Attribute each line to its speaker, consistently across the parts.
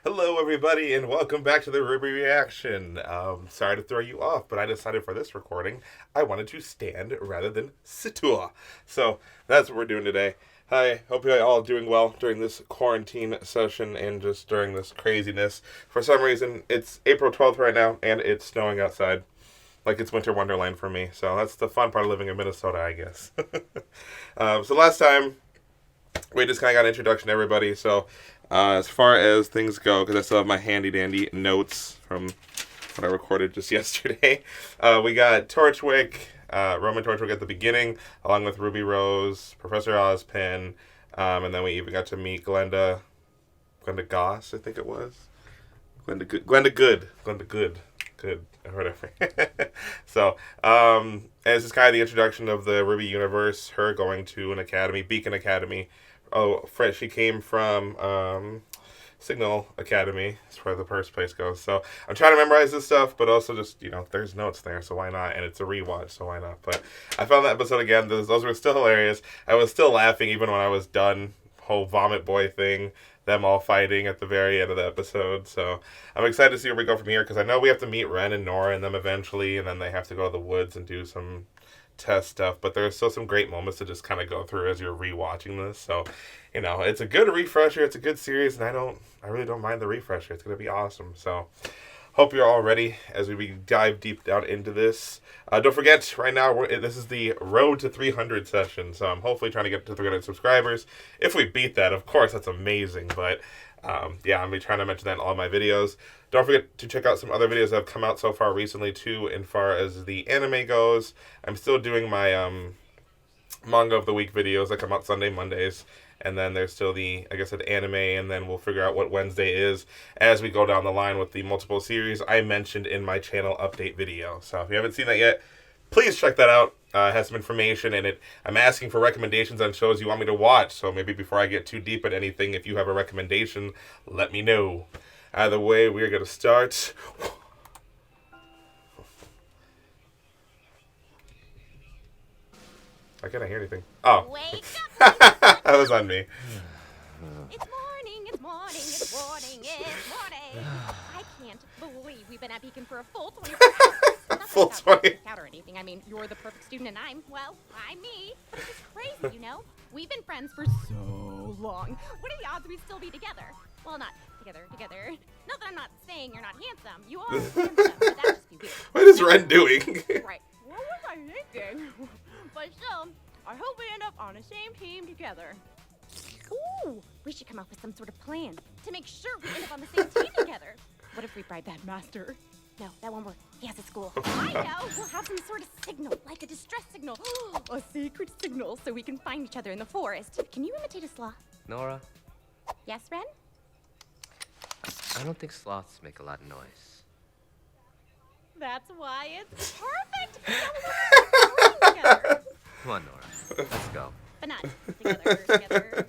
Speaker 1: Hello, everybody, and welcome back to the RWBY Reaction. Sorry to throw you off, but I decided for this recording I wanted to stand rather than situa. So that's what we're doing today. Hi, hope you're all doing well during this quarantine session and just during this craziness. For some reason, it's April 12th right now, and it's snowing outside. Like it's winter wonderland for me. So that's the fun part of living in Minnesota, I guess. So last time we just kind of got an introduction to everybody. So, as far as things go, because I still have my handy dandy notes from what I recorded just yesterday, we got Torchwick, Roman Torchwick at the beginning, along with Ruby Rose, Professor Ozpin, and then we even got to meet Glenda Goss, I think it was. Glenda Good, or whatever. So, as is kind of the introduction of the RWBY universe, her going to an academy, Beacon Academy. Oh, she came from Signal Academy. That's where the first place goes. So I'm trying to memorize this stuff, but also just, there's notes there, so why not? And it's a rewatch, so why not? But I found that episode again. Those were still hilarious. I was still laughing even when I was done. Whole Vomit Boy thing. Them all fighting at the very end of the episode. So I'm excited to see where we go from here, because I know we have to meet Ren and Nora and them eventually, and then they have to go to the woods and do some test stuff, but there's still some great moments to just kind of go through as you're rewatching this. So, it's a good refresher, it's a good series, and I really don't mind the refresher. It's gonna be awesome. So hope you're all ready as we dive deep down into this. Don't forget, right now, this is the road to 300 session, so I'm hopefully trying to get to 300 subscribers. If we beat that, of course, that's amazing, but I'm going to be trying to mention that in all my videos. Don't forget to check out some other videos that have come out so far recently, too, as far as the anime goes. I'm still doing my manga of the week videos that come out Sunday, Mondays. And then there's still the, like I said, anime, and then we'll figure out what Wednesday is as we go down the line with the multiple series I mentioned in my channel update video. So if you haven't seen that yet, please check that out. It has some information in it. I'm asking for recommendations on shows you want me to watch, so maybe before I get too deep at anything, if you have a recommendation, let me know. Either way, we're going to start. Why can't I hear anything? Oh.
Speaker 2: Wake up!
Speaker 1: That was on me.
Speaker 2: It's morning, it's morning, it's morning, it's morning. I can't believe we've been at Beacon for a full 24 hours. Not
Speaker 1: Full
Speaker 2: that it's
Speaker 1: 20.
Speaker 2: out or anything. I mean, you're the perfect student and I'm me. But it's just crazy, We've been friends for so long. What are the odds we'd still be together? Well, not together. Not that I'm not saying you're not handsome. You are handsome, but that'd just be weird.
Speaker 1: What is Ren doing?
Speaker 2: Right. What was I thinking? But still, I hope we end up on the same team together. Ooh, we should come up with some sort of plan to make sure we end up on the same team together. What if we bribe that master? No, that won't work. He has a school. I know. We'll have some sort of signal, like a distress signal. A secret signal, so we can find each other in the forest. Can you imitate a sloth?
Speaker 3: Nora,
Speaker 2: Yes, Ren?
Speaker 3: I don't think sloths make a lot of noise.
Speaker 2: That's why it's perfect. We're together.
Speaker 3: Come on, Nora. Let's go.
Speaker 2: But not together.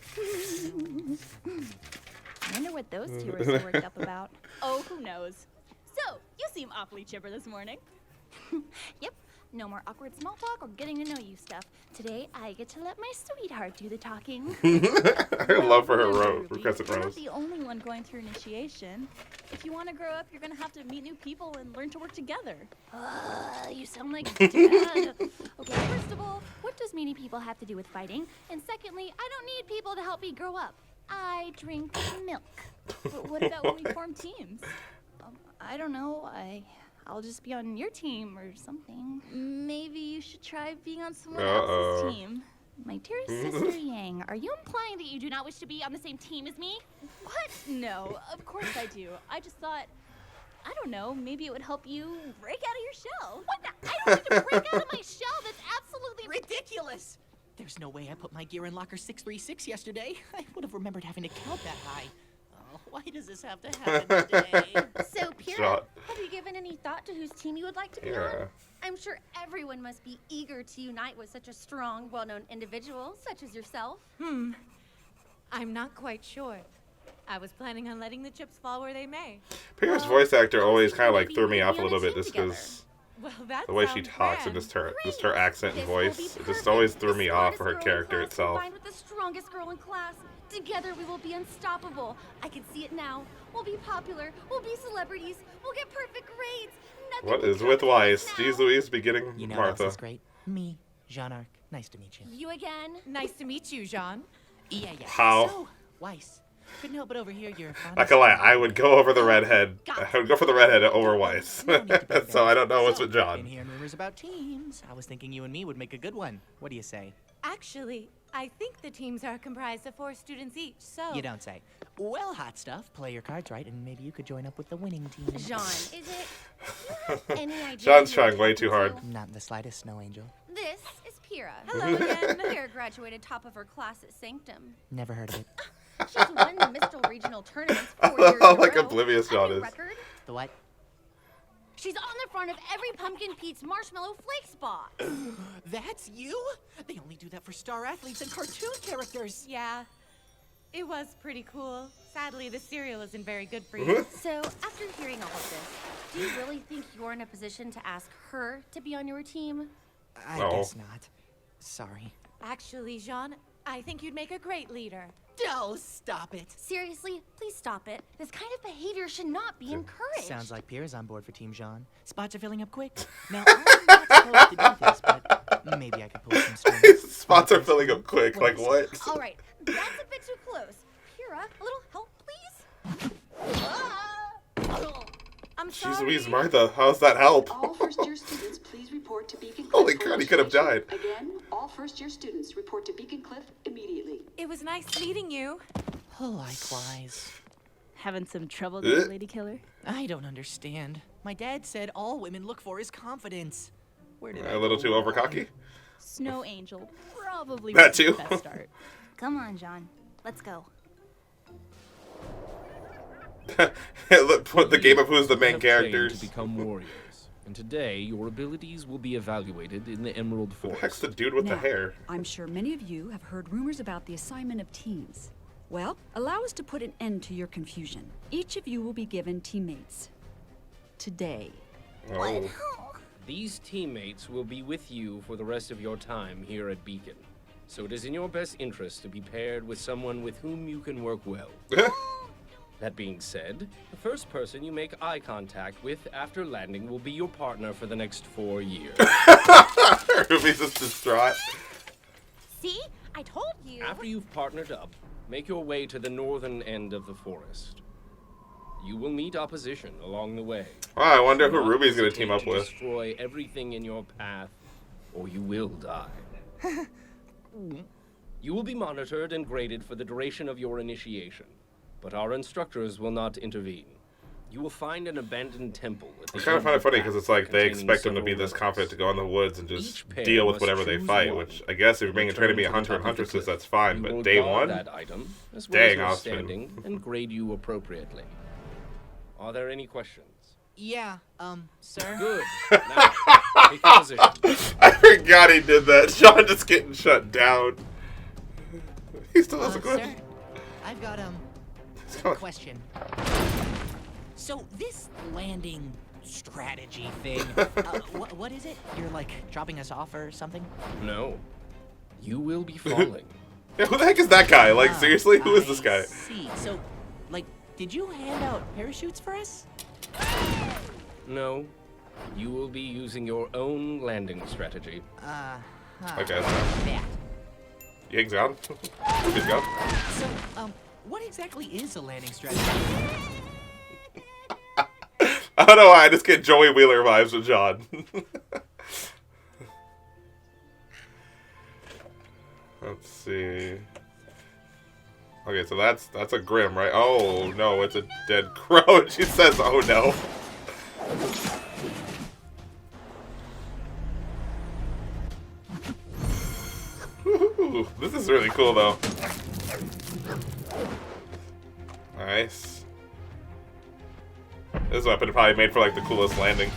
Speaker 2: I wonder what those two are so worked up about.
Speaker 4: Oh, who knows? So, you seem awfully chipper this morning.
Speaker 5: Yep, no more awkward small talk or getting to know you stuff. Today, I get to let my sweetheart do the talking.
Speaker 1: I love for her
Speaker 4: Ruby,
Speaker 1: Crescent
Speaker 4: you're
Speaker 1: Rose.
Speaker 4: not the only one going through initiation. If you want to grow up, you're going to have to meet new people and learn to work together.
Speaker 5: You sound like dad. Okay, first of all, what does meeting people have to do with fighting? And secondly, I don't need people to help me grow up. I drink milk.
Speaker 4: But what about when we form teams?
Speaker 5: I don't know. I'll just be on your team or something.
Speaker 4: Maybe you should try being on someone
Speaker 1: Uh-oh.
Speaker 4: else's team.
Speaker 5: My dearest sister Yang, are you implying that you do not wish to be on the same team as me?
Speaker 4: What? No, of course I do. I just thought, I don't know, maybe it would help you break out of your shell.
Speaker 5: What the? I don't need to break out of my shell. That's absolutely
Speaker 6: Ridiculous! There's no way I put my gear in locker 636 yesterday. I would have remembered having to count that high. Oh, why does this have to happen today?
Speaker 2: So, Pyrrha,
Speaker 1: Shot.
Speaker 2: have you given any thought to whose team you would like to be
Speaker 1: Yeah.
Speaker 2: on? I'm sure everyone must be eager to unite with such a strong, well-known individual, such as yourself.
Speaker 7: I'm not quite sure. I was planning on letting the chips fall where they may.
Speaker 1: Pyrrha's voice actor always kind of like threw me off a little bit just
Speaker 2: together.
Speaker 1: because
Speaker 7: Well, that
Speaker 1: the way she
Speaker 7: sounds
Speaker 1: talks and
Speaker 7: grand.
Speaker 1: just her accent and
Speaker 2: This will be
Speaker 1: voice, it just
Speaker 2: perfect.
Speaker 1: always threw
Speaker 2: The
Speaker 1: me off
Speaker 2: smartest
Speaker 1: for her
Speaker 2: girl in
Speaker 1: character
Speaker 2: class
Speaker 1: itself.
Speaker 2: combined with the strongest girl in class.
Speaker 5: Together we will be unstoppable. I can see it now. We'll be popular. We'll be celebrities. We'll get perfect grades. Nothing
Speaker 1: What
Speaker 5: can
Speaker 1: is
Speaker 5: come
Speaker 1: with
Speaker 5: between
Speaker 1: Weiss?
Speaker 5: us now.
Speaker 1: Jeez Louise beginning
Speaker 6: You know what else
Speaker 1: Martha.
Speaker 6: is great? Me, Jean-Arc. Nice to meet you.
Speaker 5: You again?
Speaker 7: Nice to meet you, Jean.
Speaker 6: Yeah.
Speaker 1: How?
Speaker 6: So, Weiss, couldn't help but overhear your
Speaker 1: Not gonna lie, I would go over the redhead. I would go for the redhead over Weiss.
Speaker 6: No need to be
Speaker 1: So I don't know what's
Speaker 6: So,
Speaker 1: with
Speaker 6: been
Speaker 1: John.
Speaker 6: hearing rumors about teams. I was thinking you and me would make a good one. What do you say?
Speaker 7: Actually, I think the teams are comprised of 4 students each, so...
Speaker 6: You don't say. Well, hot stuff. Play your cards right, and maybe you could join up with the winning team.
Speaker 5: Jean, is it? Do you have any idea?
Speaker 1: John's
Speaker 5: who you're
Speaker 1: trying way
Speaker 5: talking
Speaker 1: too hard.
Speaker 5: to?
Speaker 6: Not in the slightest, Snow Angel.
Speaker 5: This is Pyrrha.
Speaker 7: Hello again.
Speaker 5: Pyrrha graduated top of her class at Sanctum.
Speaker 6: Never heard of it.
Speaker 5: She's won the Mistle Regional tournaments 4
Speaker 1: I
Speaker 5: years
Speaker 1: love
Speaker 5: in
Speaker 1: how
Speaker 5: a
Speaker 1: like
Speaker 5: row.
Speaker 1: oblivious
Speaker 5: A
Speaker 1: John
Speaker 5: new
Speaker 1: is.
Speaker 5: record.
Speaker 6: The what?
Speaker 5: She's on the front of every Pumpkin Pete's Marshmallow Flakes box.
Speaker 6: That's you? They only do that for star athletes and cartoon characters.
Speaker 7: Yeah, it was pretty cool. Sadly, the cereal isn't very good for you.
Speaker 5: So, after hearing all of this, do you really think you're in a position to ask her to be on your team?
Speaker 6: I
Speaker 1: No.
Speaker 6: guess not. Sorry.
Speaker 7: Actually, Jean, I think you'd make a great leader.
Speaker 6: Oh, stop it.
Speaker 5: Seriously, please stop it. This kind of behavior should not be encouraged.
Speaker 6: Sounds like Pierre's on board for Team Jean. Spots are filling up quick. Now, I'm not supposed to do this, but maybe I could pull some strings.
Speaker 1: Spots are filling up quick. Like what?
Speaker 5: All right, that's a bit too close. Pyrrha, a little help, please?
Speaker 7: I'm
Speaker 1: Jeez
Speaker 7: sorry.
Speaker 1: Louise, Martha, how's that help?
Speaker 8: All first-year students, please report to Beacon Cliff.
Speaker 1: Holy
Speaker 8: for
Speaker 1: crap, he could have died.
Speaker 8: registration. Again, all first-year students report to Beacon Cliff immediately.
Speaker 7: It was nice meeting you.
Speaker 6: Likewise.
Speaker 4: Having some trouble
Speaker 1: Eh?
Speaker 4: there, Lady Killer?
Speaker 6: I don't understand. My dad said all women look for is confidence. Where did I
Speaker 1: A little
Speaker 6: go
Speaker 1: too
Speaker 6: wrong?
Speaker 1: overcocky?
Speaker 4: Snow Angel probably
Speaker 1: That
Speaker 4: wasn't the
Speaker 1: too?
Speaker 4: best start.
Speaker 5: Come on, John. Let's go.
Speaker 1: Look, put the game of who's the main
Speaker 9: have trained
Speaker 1: characters.
Speaker 9: to become warriors, and today your abilities will be evaluated in the Emerald
Speaker 1: Who the heck's
Speaker 9: Forest.
Speaker 1: the dude with the
Speaker 10: Now,
Speaker 1: hair?
Speaker 10: I'm sure many of you have heard rumors about the assignment of teams. Well, allow us to put an end to your confusion. Each of you will be given teammates. Today.
Speaker 1: Oh.
Speaker 9: These teammates will be with you for the rest of your time here at Beacon, so it is in your best interest to be paired with someone with whom you can work well. That being said, the first person you make eye contact with after landing will be your partner for the next 4 years.
Speaker 1: Ruby's just distraught.
Speaker 2: See? I told you.
Speaker 9: After you've partnered up, make your way to the northern end of the forest. You will meet opposition along the way.
Speaker 1: Oh, I wonder who
Speaker 9: Do not
Speaker 1: Ruby's gonna
Speaker 9: hesitate
Speaker 1: team up
Speaker 9: to
Speaker 1: with.
Speaker 9: Destroy everything in your path, or you will die. You will be monitored and graded for the duration of your initiation, but our instructors will not intervene. You will find an abandoned temple at the
Speaker 1: I kind of
Speaker 9: end
Speaker 1: find it
Speaker 9: the
Speaker 1: funny
Speaker 9: path
Speaker 1: because it's like they
Speaker 9: containing
Speaker 1: expect them to be
Speaker 9: several
Speaker 1: this confident to go in the woods and just
Speaker 9: Each pair
Speaker 1: deal with
Speaker 9: must
Speaker 1: whatever they
Speaker 9: choose
Speaker 1: fight.
Speaker 9: one.
Speaker 1: Which I guess if you're being trained to be a
Speaker 9: Return
Speaker 1: hunter and
Speaker 9: the top of the
Speaker 1: huntresses,
Speaker 9: cliff.
Speaker 1: that's fine.
Speaker 9: You
Speaker 1: But
Speaker 9: will
Speaker 1: day
Speaker 9: guard
Speaker 1: one,
Speaker 9: that item, as well
Speaker 1: Dang,
Speaker 9: as your
Speaker 1: Austin.
Speaker 9: standing, and grade you appropriately. Are there any questions?
Speaker 6: Yeah, sir.
Speaker 9: Good. Now, take your position.
Speaker 1: I forgot he did that. Sean just getting shut down. He still has a
Speaker 6: Sir,
Speaker 1: question.
Speaker 6: I've got, a question. So, this landing strategy thing, what is it? You're, like, dropping us off or something?
Speaker 9: No. You will be falling.
Speaker 1: Yeah, who the heck is that guy? Like,
Speaker 6: Ah,
Speaker 1: seriously? Who is this
Speaker 6: I
Speaker 1: guy?
Speaker 6: see. So, like, did you hand out parachutes for us?
Speaker 9: No. You will be using your own landing strategy.
Speaker 1: Okay, so
Speaker 6: That.
Speaker 1: you eggs down. He's gone.
Speaker 6: So, what exactly is a landing strategy?
Speaker 1: I don't know why. I just get Joey Wheeler vibes with John. Let's see. Okay, so that's a Grim, right? Oh no, it's a dead crow. She says, "Oh no." Ooh, this is really cool, though. Nice. This weapon probably made for like the coolest landing.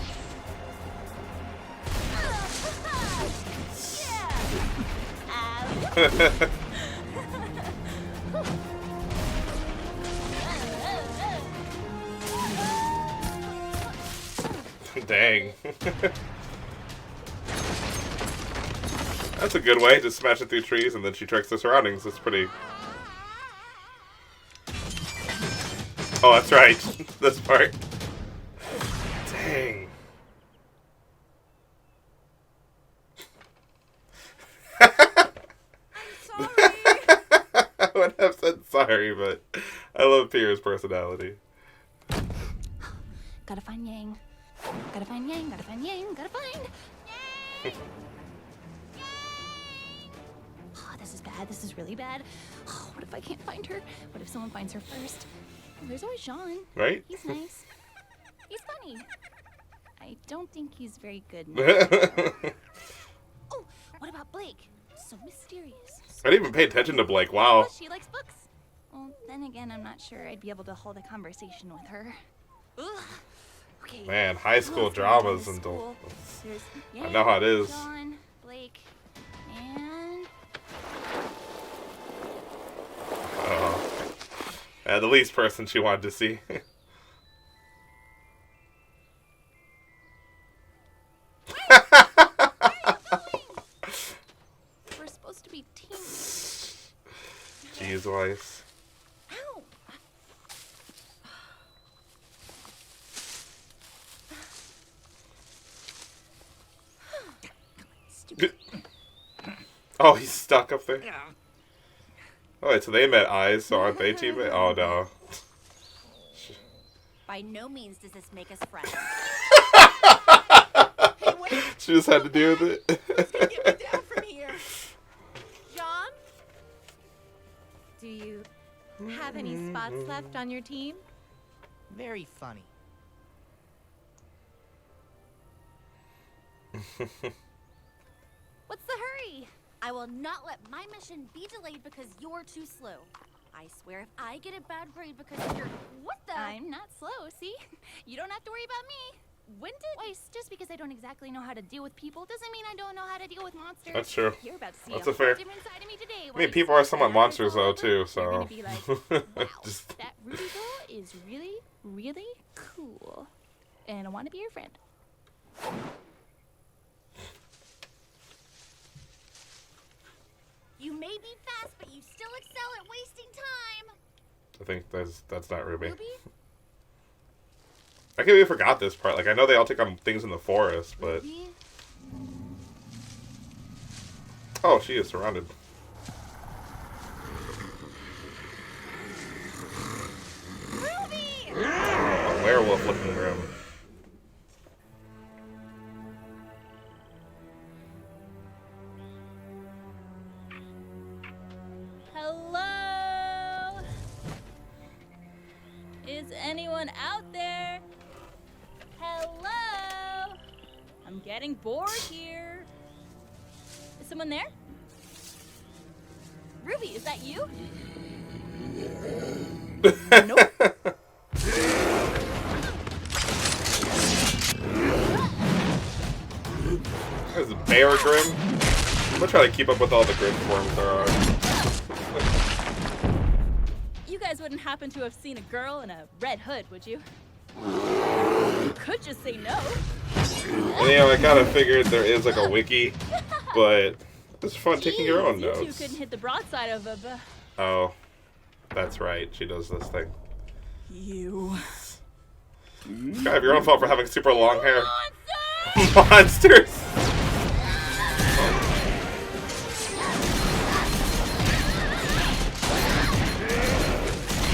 Speaker 1: Dang. That's a good way to smash it through trees and then she tricks the surroundings. That's pretty Oh, that's right. This part. Dang. I would have said sorry, but I love Pierre's personality.
Speaker 5: Gotta find Yang. Gotta find Yang, gotta find Yang, gotta find Yang! Oh, this is bad, this is really bad. Oh, what if I can't find her? What if someone finds her first? Oh, there's always Jean.
Speaker 1: Right?
Speaker 5: He's nice. He's funny. I don't think he's very good. Oh, what about Blake? So mysterious.
Speaker 1: I didn't even pay attention to Blake. Wow.
Speaker 5: She likes books. Well, then again, I'm not sure I'd be able to hold a conversation with her. Ugh. Okay.
Speaker 1: Man, high school dramas and
Speaker 5: school.
Speaker 1: I know how it is.
Speaker 5: John, Blake, and
Speaker 1: the least person she wanted to see.
Speaker 5: we're supposed to be teammates.
Speaker 1: Jeez, Weiss.
Speaker 5: Ow. Stupid.
Speaker 1: Oh, he's stuck up there. Oh, wait, so they met eyes, so aren't they teammates? Oh, no.
Speaker 2: By no means does this make us friends.
Speaker 1: She just had to deal with it.
Speaker 7: Who's gonna get me down from here? John? Do you have any spots left on your team?
Speaker 6: Very funny.
Speaker 2: What's the hurry? I will not let my mission be delayed because you're too slow. I swear if I get a bad grade because you're... What the...
Speaker 5: I'm not slow, see? You don't have to worry about me. When did... Weiss, just because I don't exactly know how to deal with people doesn't mean I don't know how to deal with monsters.
Speaker 1: That's true.
Speaker 5: You're about to see
Speaker 1: That's
Speaker 5: a
Speaker 1: a fair...
Speaker 5: different side of me today,
Speaker 1: I mean,
Speaker 5: Weiss.
Speaker 1: people are somewhat
Speaker 5: And
Speaker 1: monsters,
Speaker 5: after
Speaker 1: though,
Speaker 5: it's all
Speaker 1: too,
Speaker 5: over,
Speaker 1: so...
Speaker 5: You're gonna be like, wow,
Speaker 1: Just...
Speaker 5: that Ruby girl is really, really cool. And I want to be your friend.
Speaker 2: You may be fast, but you still excel at wasting time.
Speaker 1: I think that's not Ruby.
Speaker 2: Ruby?
Speaker 1: I can't believe I forgot this part. Like, I know they all take on things in the forest, but...
Speaker 2: Ruby?
Speaker 1: Oh, she is surrounded.
Speaker 2: Ruby!
Speaker 1: A werewolf-looking room.
Speaker 4: Hello? Is anyone out there? Hello? I'm getting bored here. Is someone there? Ruby, is that you? Nope.
Speaker 1: There's a bear grim. I'm gonna try to keep up with all the grim forms there are.
Speaker 4: You guys wouldn't happen to have seen a girl in a red hood, would you? You could just say no.
Speaker 1: And, you know, I kind of figured there is like a wiki, but it's fun taking your own
Speaker 4: You two
Speaker 1: notes.
Speaker 4: couldn't hit the broadside of a...
Speaker 1: Oh, that's right. She does this thing.
Speaker 4: You.
Speaker 1: It's kind of your own fault for having super long hair. Monsters!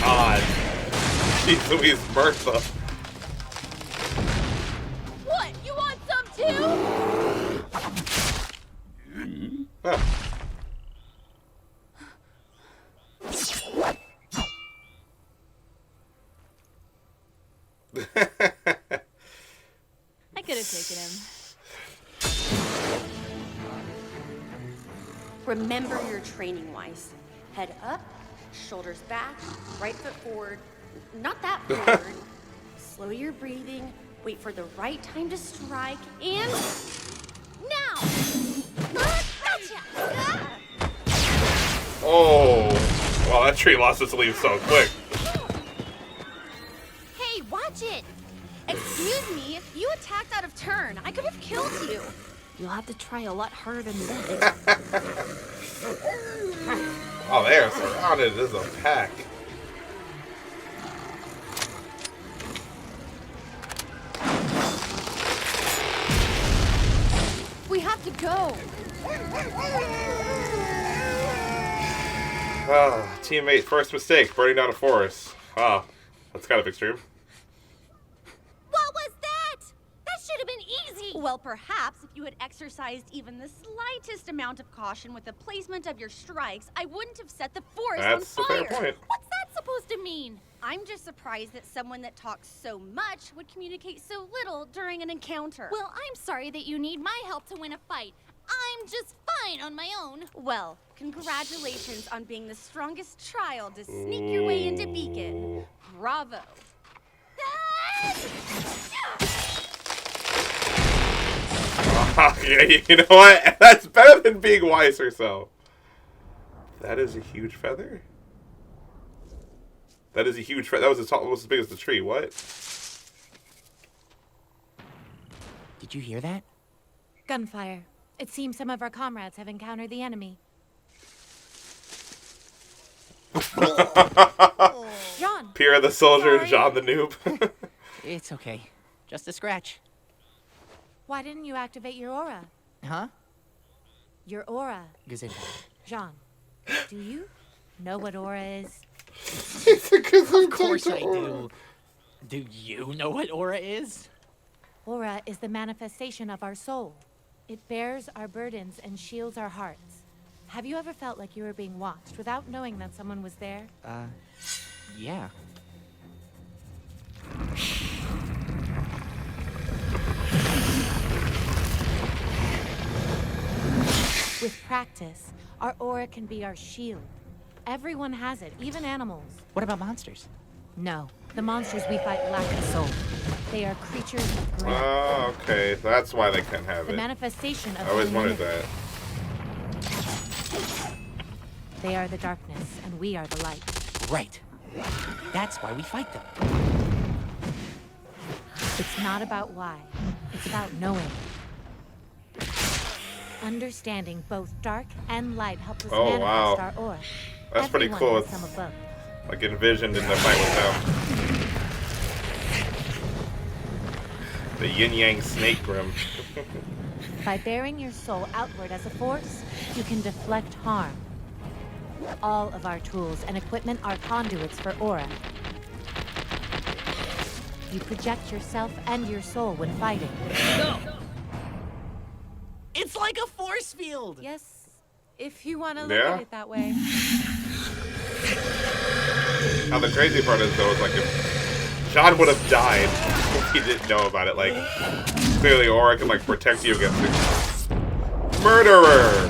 Speaker 1: God. Jeez Louise, Bertha.
Speaker 4: What? You want some too?
Speaker 1: Huh.
Speaker 4: I could have taken him.
Speaker 2: Remember your training, Weiss. Head up, shoulders back, right foot forward. Not that forward. Slow your breathing, wait for the right time to strike, and... Now! Gotcha!
Speaker 1: Oh. Wow, that tree lost its leaves so quick.
Speaker 2: Hey, watch it! Excuse me, you attacked out of turn. I could have killed you.
Speaker 5: You'll have to try a lot harder than that.
Speaker 1: Oh, they are surrounded. This is a pack.
Speaker 7: go.
Speaker 1: Teammate, first mistake, burning down a forest. Ah, that's kind of extreme.
Speaker 5: What was that? That should have been easy.
Speaker 2: Well, perhaps if you had exercised even the slightest amount of caution with the placement of your strikes, I wouldn't have set the forest
Speaker 1: That's
Speaker 2: on
Speaker 1: a
Speaker 2: fire.
Speaker 1: fair point.
Speaker 5: What's that supposed to mean?
Speaker 2: I'm just surprised that someone that talks so much would communicate so little during an encounter.
Speaker 5: Well, I'm sorry that you need my help to win a fight. I'm just fine on my own.
Speaker 2: Well, congratulations on being the strongest child to sneak your way into Beacon. Bravo.
Speaker 1: Yeah, you know what? That's better than being wise herself. That is a huge feather? That is a huge feather. That was almost as big as the tree. What?
Speaker 6: Did you hear that?
Speaker 7: Gunfire. It seems some of our comrades have encountered the enemy. John!
Speaker 1: Pierre the soldier,
Speaker 7: Sorry.
Speaker 1: John the noob.
Speaker 6: It's okay. Just a scratch.
Speaker 7: Why didn't you activate your aura?
Speaker 6: Huh?
Speaker 7: Your aura.
Speaker 6: Gazinda.
Speaker 7: John, do you know what aura is?
Speaker 6: Of course I do. Do you know what aura is?
Speaker 7: Aura is the manifestation of our soul. It bears our burdens and shields our hearts. Have you ever felt like you were being watched without knowing that someone was there?
Speaker 6: Yeah.
Speaker 7: With practice, our aura can be our shield. Everyone has it, even animals.
Speaker 6: What about monsters?
Speaker 7: No, the monsters we fight lack a soul. They are creatures with grace.
Speaker 1: Oh, okay. That's why they can't have
Speaker 7: The
Speaker 1: it.
Speaker 7: manifestation of
Speaker 1: I always wondered
Speaker 7: humanity.
Speaker 1: that.
Speaker 7: They are the darkness, and we are the light.
Speaker 6: Right. That's why we fight them.
Speaker 7: It's not about why. It's about knowing. Understanding both dark and light helps us
Speaker 1: Oh,
Speaker 7: manifest
Speaker 1: wow.
Speaker 7: our aura.
Speaker 1: That's pretty
Speaker 7: Everyone
Speaker 1: cool.
Speaker 7: has
Speaker 1: It's
Speaker 7: some of both.
Speaker 1: like envisioned in the fight with them. The yin-yang snake grim.
Speaker 7: By bearing your soul outward as a force, you can deflect harm. All of our tools and equipment are conduits for aura. You project yourself and your soul when fighting.
Speaker 6: It's like a force field!
Speaker 7: Yes, if you want to look
Speaker 1: Yeah.
Speaker 7: at it that way.
Speaker 1: Now the crazy part is though, is like if John would have died if he didn't know about it. Like clearly aura can like protect you against it. Murderer!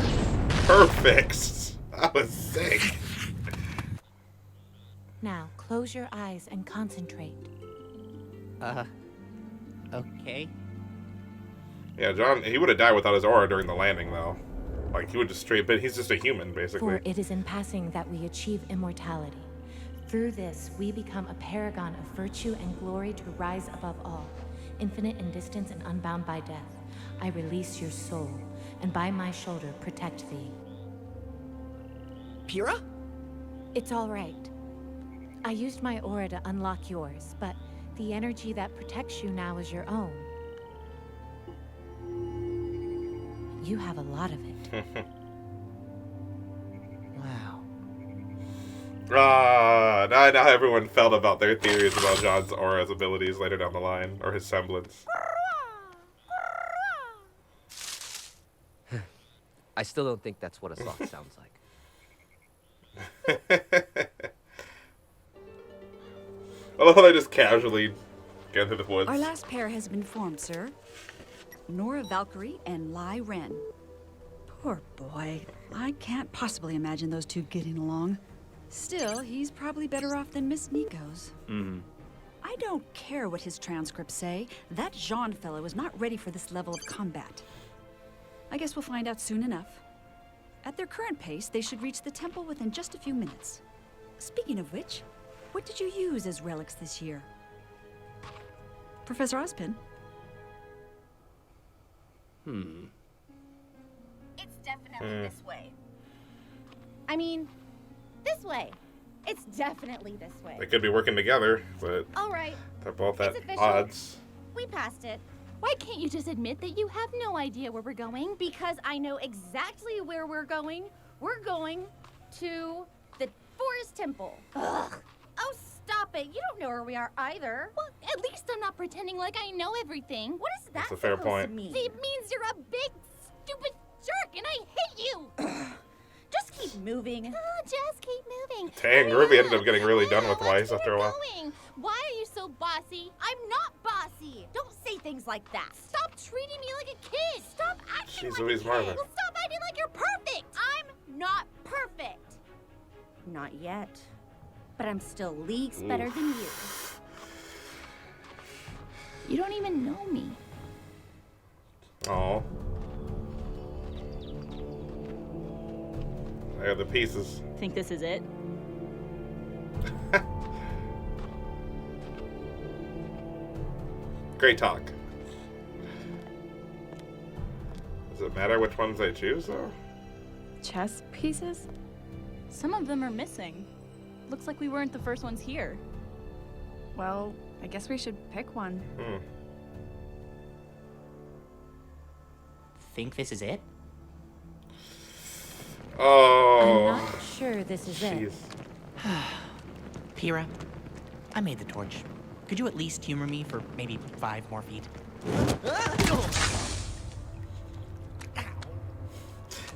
Speaker 1: Perfect! That was sick.
Speaker 7: Now, close your eyes and concentrate.
Speaker 6: Okay.
Speaker 1: Yeah, John, he would have died without his aura during the landing though. Like he would just straight, but he's just a human basically.
Speaker 7: For it is in passing that we achieve immortality. Through this, we become a paragon of virtue and glory to rise above all, infinite in distance and unbound by death. I release your soul, and by my shoulder protect thee.
Speaker 6: Pyrrha?
Speaker 7: It's all right. I used my aura to unlock yours, but the energy that protects you now is your own. You have a lot of it.
Speaker 6: Wow.
Speaker 1: Now everyone felt about their theories about John's aura's abilities later down the line, or his semblance.
Speaker 3: I still don't think that's what a sloth sounds like.
Speaker 1: I love how they just casually get into the woods.
Speaker 10: Our last pair has been formed, sir. Nora Valkyrie and Lai Ren. Poor boy. I can't possibly imagine those two getting along. Still, he's probably better off than Miss Nico's. I don't care what his transcripts say. That Jean fellow is not ready for this level of combat. I guess we'll find out soon enough. At their current pace, they should reach the temple within just a few minutes. Speaking of which, what did you use as relics this year? Professor Ozpin?
Speaker 2: It's definitely this way. I mean, this way. It's definitely this way.
Speaker 1: They could be working together, but
Speaker 2: All right,
Speaker 1: they're both at
Speaker 2: It's official.
Speaker 1: odds.
Speaker 2: we passed it.
Speaker 5: Why can't you just admit that you have no idea where we're going?
Speaker 2: Because I know exactly where we're going. We're going to the Forest Temple.
Speaker 5: Ugh.
Speaker 2: Oh, stop it. You don't know where we are either.
Speaker 5: Well, at least I'm not pretending like I know everything.
Speaker 2: What is that
Speaker 1: That's a fair
Speaker 2: supposed
Speaker 1: point.
Speaker 2: to mean?
Speaker 5: It means you're a big, stupid jerk, and I hate you.
Speaker 2: Just keep moving.
Speaker 5: Oh, just keep moving.
Speaker 1: Dang,
Speaker 5: Hurry
Speaker 1: Ruby
Speaker 5: up.
Speaker 1: ended up getting really done with
Speaker 5: Let's
Speaker 1: Weiss
Speaker 5: get
Speaker 1: after a while.
Speaker 5: going. Why are you so bossy?
Speaker 2: I'm not bossy. Don't say things like that.
Speaker 5: Stop treating me like a kid.
Speaker 2: Stop acting
Speaker 1: She's
Speaker 2: like
Speaker 1: Louise
Speaker 2: a
Speaker 1: Marvin.
Speaker 2: kid.
Speaker 5: Well, stop acting like you're perfect.
Speaker 2: I'm not perfect. Not yet. But I'm still leagues better than you.
Speaker 5: You don't even know me.
Speaker 1: Oh. I got the pieces.
Speaker 4: Think this is it?
Speaker 1: Great talk. Does it matter which ones I choose, though?
Speaker 10: Chess pieces?
Speaker 4: Some of them are missing. Looks like we weren't the first ones here.
Speaker 10: Well, I guess we should pick one.
Speaker 6: Think this is it?
Speaker 1: Oh.
Speaker 7: I'm not sure this is it.
Speaker 1: Jeez.
Speaker 6: Pyrrha, I made the torch. Could you at least humor me for maybe 5 more feet?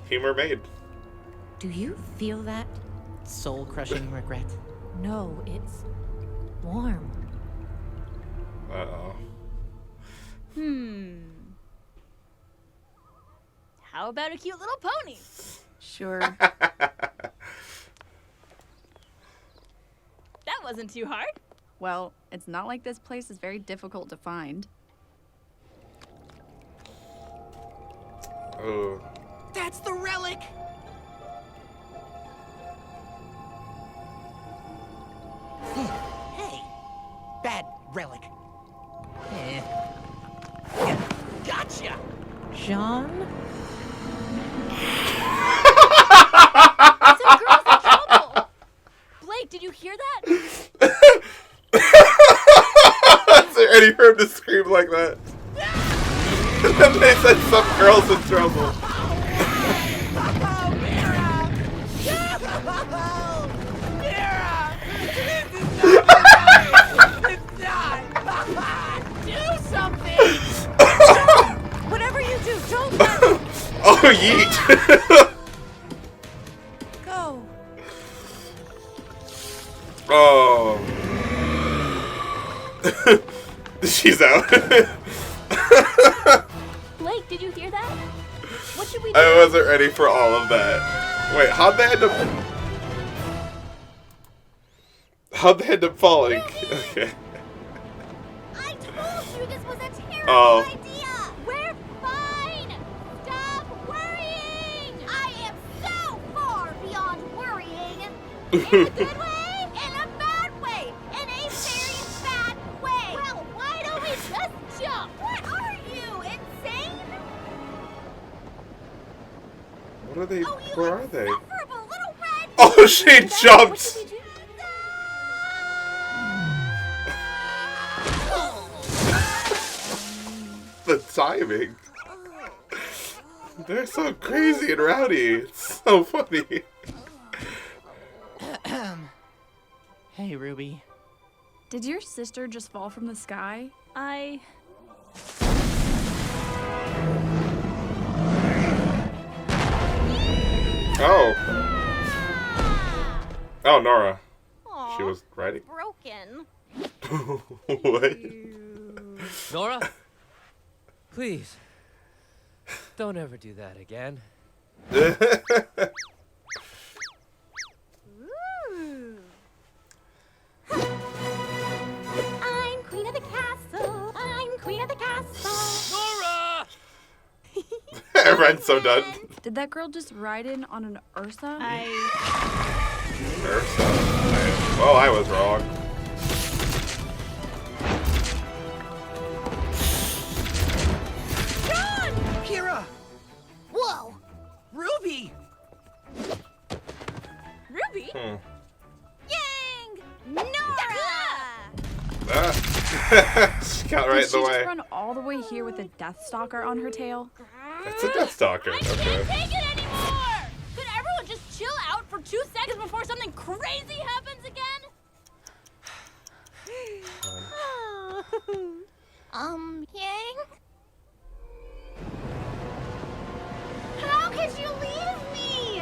Speaker 1: Humor made.
Speaker 7: Do you feel that?
Speaker 6: Soul-crushing regret.
Speaker 7: No, it's warm.
Speaker 1: Uh-oh.
Speaker 4: How about a cute little pony?
Speaker 10: Sure.
Speaker 4: That wasn't too hard.
Speaker 10: Well, it's not like this place is very difficult to find.
Speaker 1: Oh.
Speaker 6: That's the relic! Hey! Bad relic. Gotcha!
Speaker 7: John?
Speaker 4: Some girl's in trouble. Blake, did you hear that?
Speaker 1: Is there any room to scream like that? And then they said some girl's in trouble.
Speaker 2: Whatever you do, don't let
Speaker 1: Oh, yeet.
Speaker 2: go.
Speaker 1: Oh. She's out.
Speaker 5: Blake, did you hear that? What should we do?
Speaker 1: I wasn't ready for all of that. Wait, how'd they end up falling? Okay.
Speaker 5: I told you this was a terrible
Speaker 1: Oh.
Speaker 5: idea. We're fine. Stop worrying. I am so far beyond worrying. In a good way, in a bad way, in a very bad way. Well, why don't we just jump? What are you, insane?
Speaker 1: What are they?
Speaker 5: Oh, you
Speaker 1: Where are they?
Speaker 5: insufferable little red.
Speaker 1: Oh, she
Speaker 5: What
Speaker 1: jumped.
Speaker 5: should we do?
Speaker 1: The timing. They're so crazy and rowdy. It's so funny.
Speaker 6: Hey, Ruby.
Speaker 10: Did your sister just fall from the sky?
Speaker 1: Oh. Oh, Nora.
Speaker 2: Aw,
Speaker 1: She was writing.
Speaker 2: broken.
Speaker 1: What?
Speaker 3: Nora? Please. Don't ever do that again.
Speaker 2: Ooh.
Speaker 5: I'm queen of the castle. I'm queen of the castle.
Speaker 3: Nora!
Speaker 1: Everyone's so done.
Speaker 10: Did that girl just ride in on an Ursa?
Speaker 1: Oh, I was wrong.
Speaker 6: Pyrrha!
Speaker 5: Whoa.
Speaker 6: Ruby!
Speaker 4: Ruby?
Speaker 1: Hmm.
Speaker 2: Yang! Nora!
Speaker 1: Ah. She got right
Speaker 11: Did
Speaker 1: in
Speaker 11: she
Speaker 1: the
Speaker 11: just
Speaker 1: way.
Speaker 11: run all the way here with a Death Stalker on her tail?
Speaker 1: That's a Death Stalker.
Speaker 4: I
Speaker 1: Okay.
Speaker 4: can't take it anymore! Could everyone just chill out for 2 seconds before something crazy happens again?
Speaker 5: Yang? How could you leave me?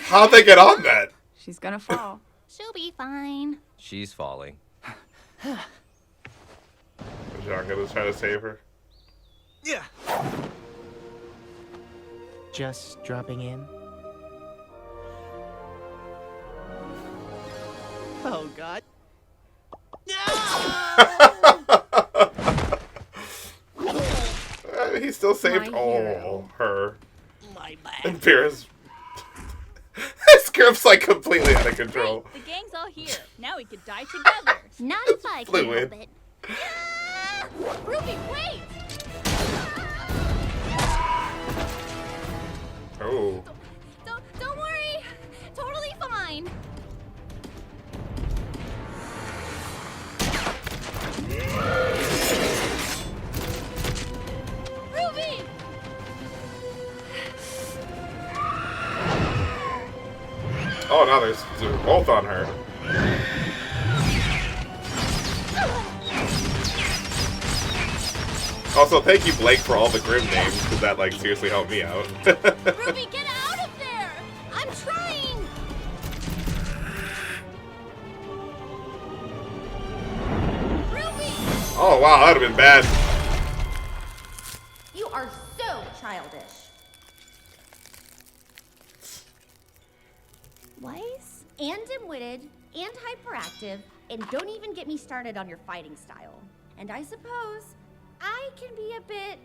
Speaker 1: How'd they get on that?
Speaker 11: She's gonna fall.
Speaker 5: She'll be fine.
Speaker 3: She's falling.
Speaker 1: John gonna try to save her.
Speaker 6: Yeah. Just dropping in. Oh God.
Speaker 1: He still saved her.
Speaker 6: My bad.
Speaker 1: And Pyrrha's this group's like completely out of control.
Speaker 4: Great, the gang's all here. Now we could die together.
Speaker 5: Not if I can
Speaker 1: fluid.
Speaker 5: help it.
Speaker 4: Ruby, wait!
Speaker 1: Oh.
Speaker 5: Don't worry. Totally fine.
Speaker 4: Ruby!
Speaker 1: Oh, now they're both on her. Also, thank you, Blake, for all the Grim names, because that, like, seriously helped me out.
Speaker 5: Ruby, get out of there! I'm trying! Ruby!
Speaker 1: Oh, wow, that would have been bad.
Speaker 5: You are so childish. Wise? And dim-witted, and hyperactive, and don't even get me started on your fighting style. And I suppose I can be a bit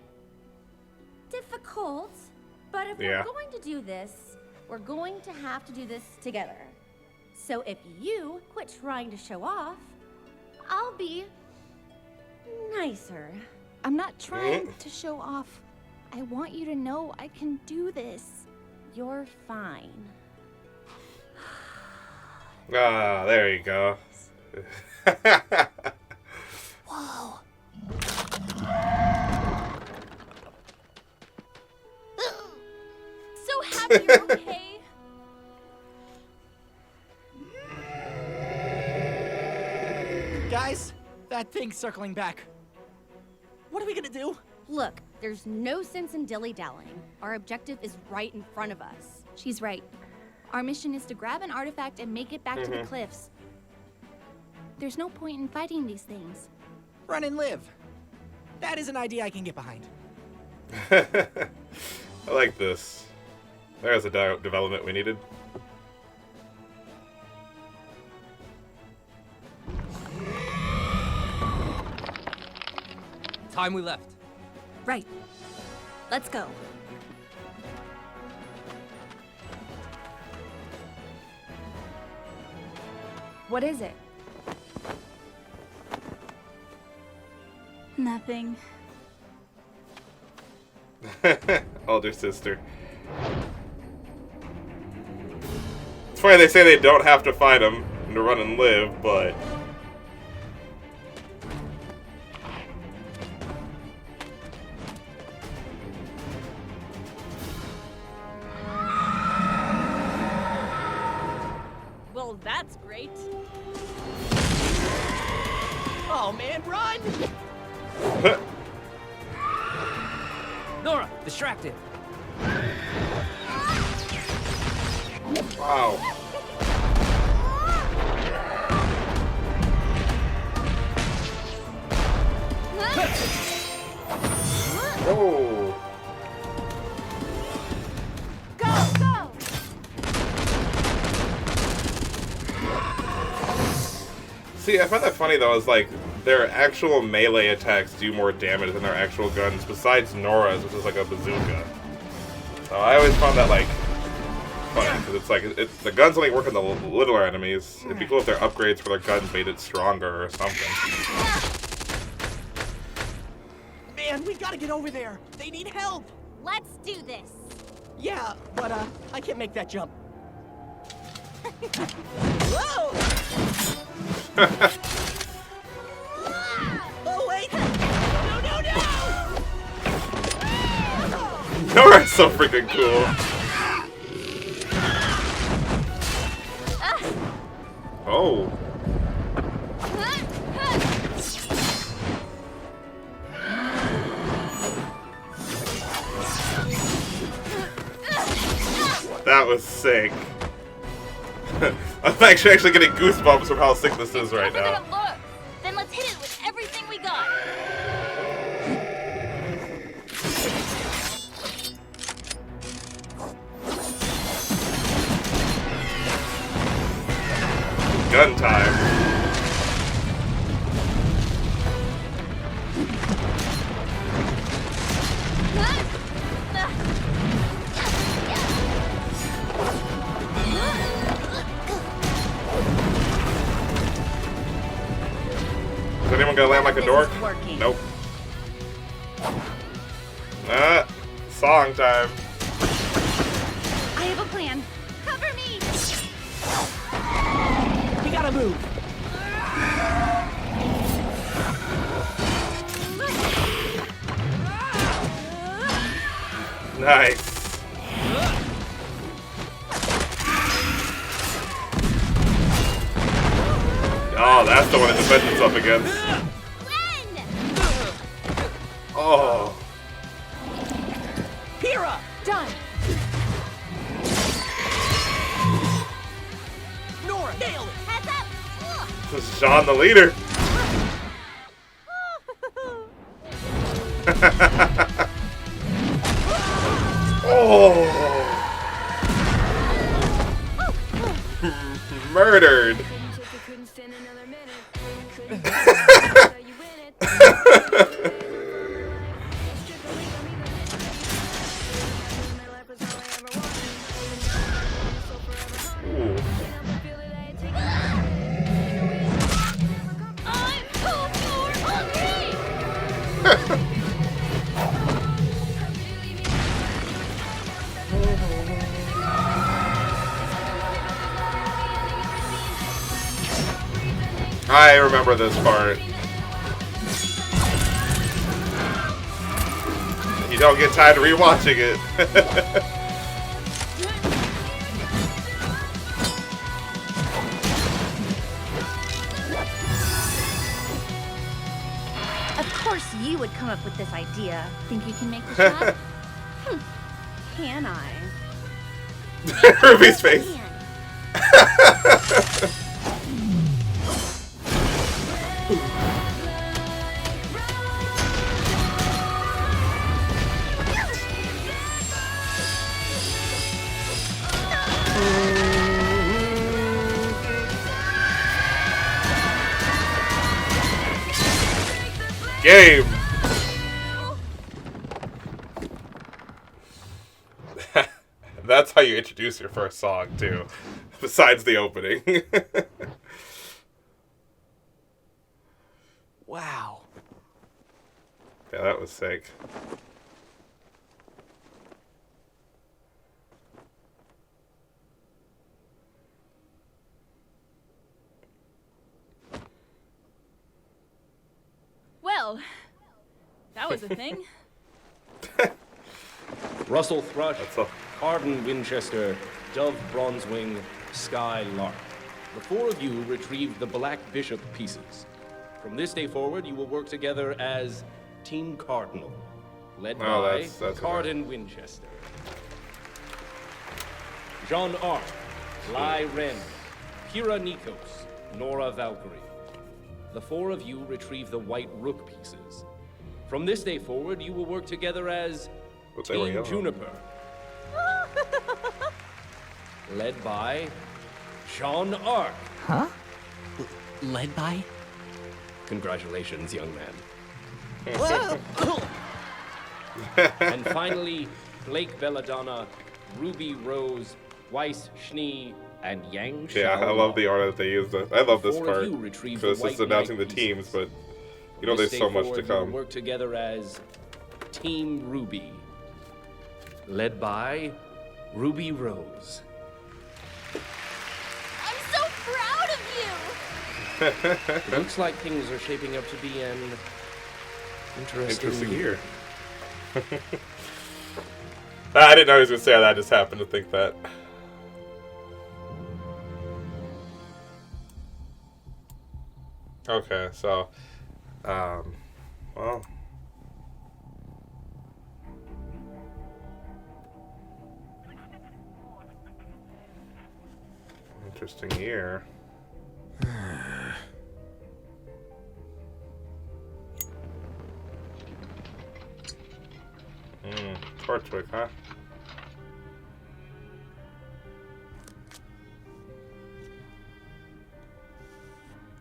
Speaker 5: difficult, but if we're going to do this, we're going to have to do this together. So if you quit trying to show off, I'll be nicer.
Speaker 11: I'm not trying to show off. I want you to know I can do this.
Speaker 5: You're fine.
Speaker 1: Ah, there you go.
Speaker 5: Whoa.
Speaker 4: So happy you're okay.
Speaker 6: Guys, that thing's circling back. What are we gonna do?
Speaker 5: Look, there's no sense in dilly-dallying. Our objective is right in front of us.
Speaker 11: She's right. Our mission is to grab an artifact and make it back to the cliffs. There's no point in fighting these things.
Speaker 6: Run and live. That is an idea I can get behind.
Speaker 1: I like this. There's a development we needed.
Speaker 3: Time we left.
Speaker 11: Right. Let's go. What is it?
Speaker 4: Nothing.
Speaker 1: Older sister. It's funny they say they don't have to fight him to run and live, but...
Speaker 4: Well, that's great.
Speaker 6: Oh man, run!
Speaker 3: Nora, distracted.
Speaker 1: Wow. Oh.
Speaker 5: Go, go!
Speaker 1: See, I find that funny though, is like their actual melee attacks do more damage than their actual guns, besides Nora's, which is like a bazooka. So I always found that like funny, because it's like the guns only work on the littler enemies. It'd be cool if their upgrades for their guns made it stronger or something.
Speaker 6: Man, we gotta get over there. They need help.
Speaker 5: Let's do this.
Speaker 6: Yeah, but I can't make that jump. Whoa!
Speaker 1: so freaking cool. Oh. That was sick. I'm actually getting goosebumps from how sick this is right now.
Speaker 4: Look. Then let's hit it with everything we got.
Speaker 1: Gun time. Is anyone gonna land like a dork? Nope. Song time.
Speaker 5: I have a plan. Cover me!
Speaker 6: We gotta move.
Speaker 1: Nice. Oh, that's the one it defends itself against. Oh.
Speaker 6: Pyrrha!
Speaker 10: Done.
Speaker 6: Nora, nailed it!
Speaker 5: Heads up!
Speaker 1: This is Sean the leader. Oh. Murdered. I remember this part. You don't get tired of rewatching it.
Speaker 5: Of course you would come up with this idea.
Speaker 11: Think you can make the shot?
Speaker 5: Can I?
Speaker 1: Ruby's face. Game. That's how you introduce your first song, too. Besides the opening.
Speaker 6: Wow.
Speaker 1: Yeah, that was sick.
Speaker 4: Well, that was a thing.
Speaker 9: Russell Thrush,
Speaker 1: That's a...
Speaker 9: Arden Winchester, Dove Bronzewing, Sky Lark. The four of you retrieved the Black Bishop pieces. From this day forward, you will work together as Team Cardinal, led by
Speaker 1: that's
Speaker 9: Carden Winchester, Jean Arc, Lai Ren, Kira Nikos, Nora Valkyrie. The four of you retrieve the White Rook pieces. From this day forward, you will work together as Team Juniper, led by Jean Arc.
Speaker 6: Huh? Led by?
Speaker 9: Congratulations, young man.
Speaker 6: Whoa!
Speaker 9: And finally, Blake Belladonna, Ruby Rose, Weiss Schnee, and Yang Xiao.
Speaker 1: Yeah, I love the art that they use. I love this
Speaker 9: Four
Speaker 1: part.
Speaker 9: of you retrieve
Speaker 1: Because
Speaker 9: the
Speaker 1: it's
Speaker 9: White
Speaker 1: announcing the
Speaker 9: Knight
Speaker 1: teams,
Speaker 9: pieces.
Speaker 1: but you know
Speaker 9: From this
Speaker 1: there's
Speaker 9: day
Speaker 1: so much to
Speaker 9: forward, you will
Speaker 1: come.
Speaker 9: work together as Team Ruby, led by Ruby Rose.
Speaker 5: I'm so proud of you!
Speaker 9: It looks like things are shaping up to be an interesting
Speaker 1: Interesting year. I didn't know he was going to say that. I just happened to think that. Okay, so, well. Interesting year. Torchwick, huh?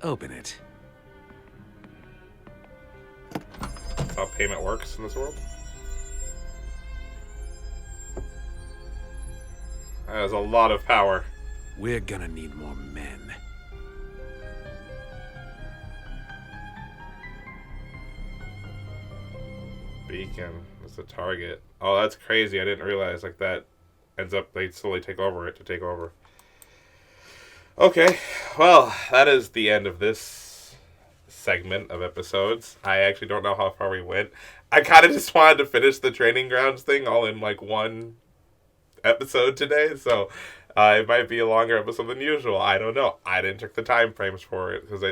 Speaker 12: Open it.
Speaker 1: That's how payment works in this world. That has a lot of power.
Speaker 12: We're gonna need more men.
Speaker 1: Beacon is the target. Oh, that's crazy. I didn't realize like that ends up they slowly take over it to take over. Okay, well, that is the end of this segment of episodes. I actually don't know how far we went. I kind of just wanted to finish the training grounds thing all in like one episode today, so it might be a longer episode than usual. I don't know. I didn't check the time frames for it because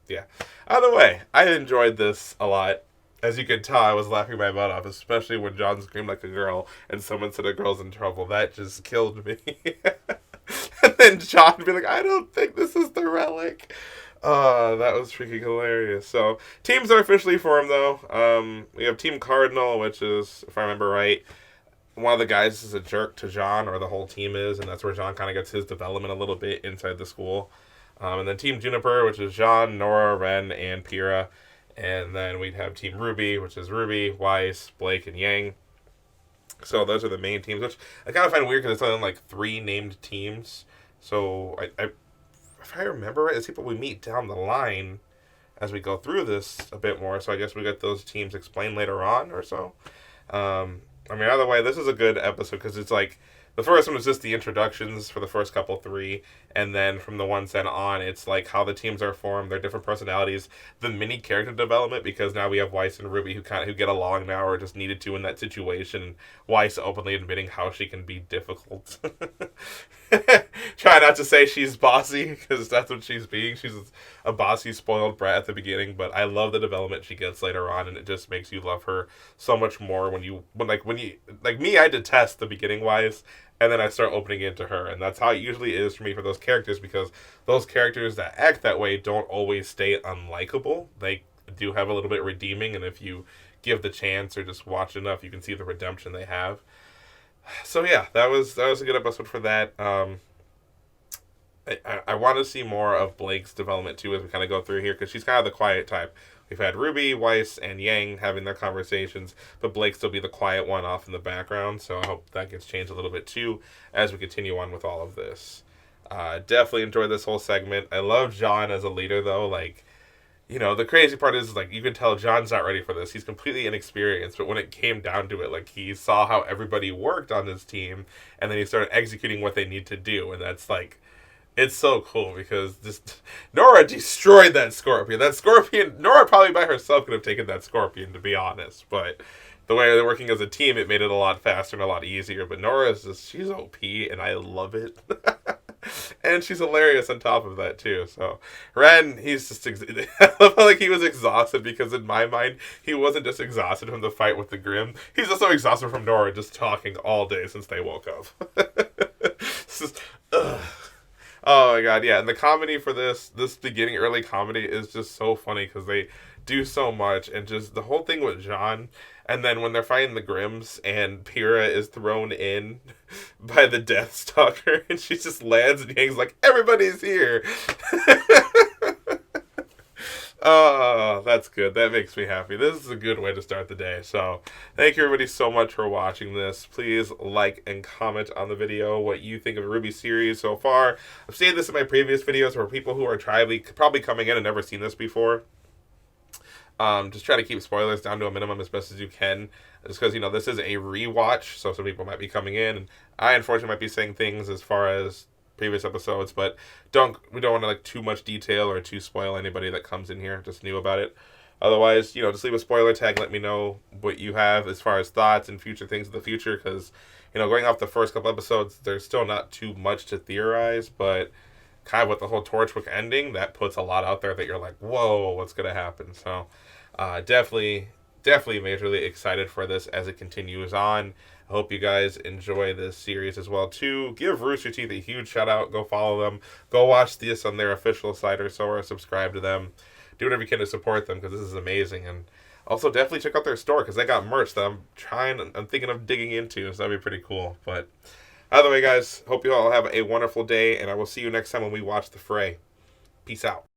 Speaker 1: yeah. Either way, I enjoyed this a lot. As you can tell, I was laughing my butt off, especially when John screamed like a girl and someone said a girl's in trouble. That just killed me. And then John would be like, I don't think this is the relic. That was freaking hilarious. So, teams are officially formed, though. We have Team Cardinal, which is, if I remember right, one of the guys is a jerk to John, or the whole team is, and that's where John kind of gets his development a little bit inside the school. And then Team Juniper, which is John, Nora, Ren, and Pyrrha. And then we'd have Team RWBY, which is Ruby, Weiss, Blake, and Yang. So those are the main teams, which I kind of find weird because it's only like 3 named teams. So if I remember right, it's people we meet down the line as we go through this a bit more. So I guess we get those teams explained later on or so. I mean, either way, this is a good episode because it's like the first one was just the introductions for the first couple 3, and then from the ones then on, it's like how the teams are formed, their different personalities, the mini character development, because now we have Weiss and Ruby who get along now or just needed to in that situation. Weiss openly admitting how she can be difficult. Try not to say she's bossy, because that's what she's being. She's a bossy, spoiled brat at the beginning, but I love the development she gets later on, and it just makes you love her so much more when you like me, I detest the beginning Weiss, and then I start opening into her, and that's how it usually is for me for those characters, because those characters that act that way don't always stay unlikable. They do have a little bit redeeming, and if you give the chance or just watch enough, you can see the redemption they have. So yeah, that was a good episode for that. I want to see more of Blake's development too as we kind of go through here, because she's kind of the quiet type. We've had Ruby, Weiss, and Yang having their conversations, but Blake still be the quiet one off in the background, so I hope that gets changed a little bit too as we continue on with all of this. Definitely enjoyed this whole segment. I love John as a leader, though. Like, you know, the crazy part is, like, you can tell John's not ready for this. He's completely inexperienced, but when it came down to it, like, he saw how everybody worked on this team, and then he started executing what they need to do, and that's, like, it's so cool because just Nora destroyed that scorpion. Nora probably by herself could have taken that scorpion, to be honest. But the way they're working as a team, it made it a lot faster and a lot easier. But Nora is she's OP, and I love it. And she's hilarious on top of that, too. So, Ren, he's just... I felt like he was exhausted because, in my mind, he wasn't just exhausted from the fight with the Grimm. He's also exhausted from Nora just talking all day since they woke up. Just, ugh. Oh my god, yeah, and the comedy for this beginning early comedy is just so funny because they do so much, and just the whole thing with John, and then when they're fighting the Grimms and Pyrrha is thrown in by the Death Stalker and she just lands and Yang's like, everybody's here. Oh, that's good. That makes me happy. This is a good way to start the day. So, thank you everybody so much for watching this. Please like and comment on the video what you think of the RWBY series so far. I've seen this in my previous videos for people who are probably coming in and never seen this before. Just try to keep spoilers down to a minimum as best as you can. Just because, you know, this is a rewatch, so some people might be coming in. And I, unfortunately, might be saying things as far as previous episodes, but we don't want to like too much detail or too spoil anybody that comes in here just new about it. Otherwise, just leave a spoiler tag. Let me know what you have as far as thoughts and future things in the future. Because, going off the first couple episodes, there's still not too much to theorize. But kind of with the whole Torchwick ending, that puts a lot out there that you're like, whoa, what's going to happen? So definitely majorly excited for this as it continues on. I hope you guys enjoy this series as well, too. Give Rooster Teeth a huge shout-out. Go follow them. Go watch this on their official site or so, or subscribe to them. Do whatever you can to support them, because this is amazing. And also definitely check out their store, because they got merch that I'm thinking of digging into, so that'd be pretty cool. But either way, guys, hope you all have a wonderful day, and I will see you next time when we watch The Fray. Peace out.